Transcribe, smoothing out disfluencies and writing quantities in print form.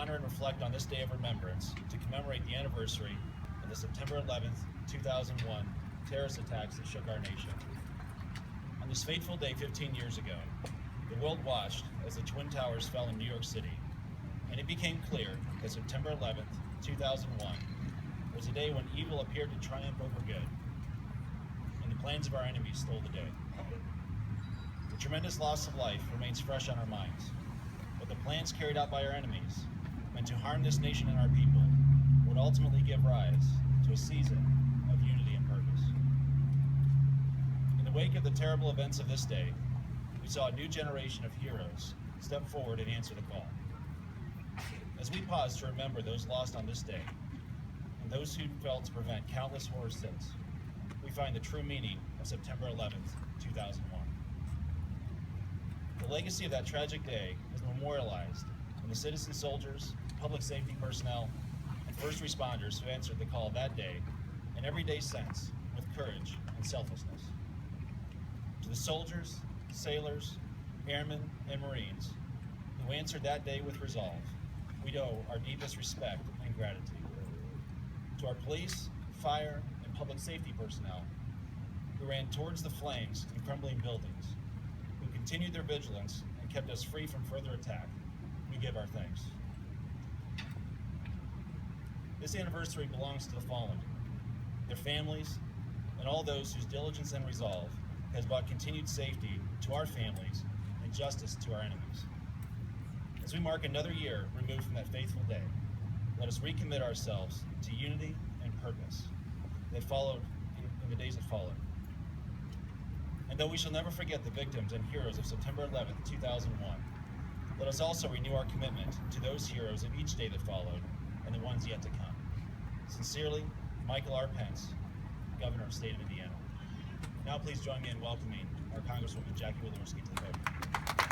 honor and reflect on this day of remembrance to commemorate the anniversary of the September 11th, 2001 terrorist attacks that shook our nation. On this fateful day 15 years ago, the world watched as the Twin Towers fell in New York City, and it became clear that September 11th, 2001 was a day when evil appeared to triumph over good, and the plans of our enemies stole the day. The tremendous loss of life remains fresh on our minds, but the plans carried out by our enemies, meant to harm this nation and our people, would ultimately give rise to a season of unity and purpose. In the wake of the terrible events of this day, we saw a new generation of heroes step forward and answer the call. As we pause to remember those lost on this day, and those who failed to prevent countless horror since, we find the true meaning of September 11th, 2001. The legacy of that tragic day is memorialized in the citizen soldiers, public safety personnel, and first responders who answered the call that day and every day since with courage and selflessness. To the soldiers, sailors, airmen, and Marines who answered that day with resolve, we owe our deepest respect and gratitude. To our police, fire, and public safety personnel who ran towards the flames and crumbling buildings, who continued their vigilance and kept us free from further attack, we give our thanks. This anniversary belongs to the fallen, their families, and all those whose diligence and resolve has brought continued safety to our families and justice to our enemies. As we mark another year removed from that faithful day, let us recommit ourselves to unity and purpose that followed in the days that followed. And though we shall never forget the victims and heroes of September 11th, 2001, let us also renew our commitment to those heroes of each day that followed and the ones yet to come. Sincerely, Michael R. Pence, Governor of the State of Indiana. Now please join me in welcoming our Congresswoman Jackie Walorski to the podium.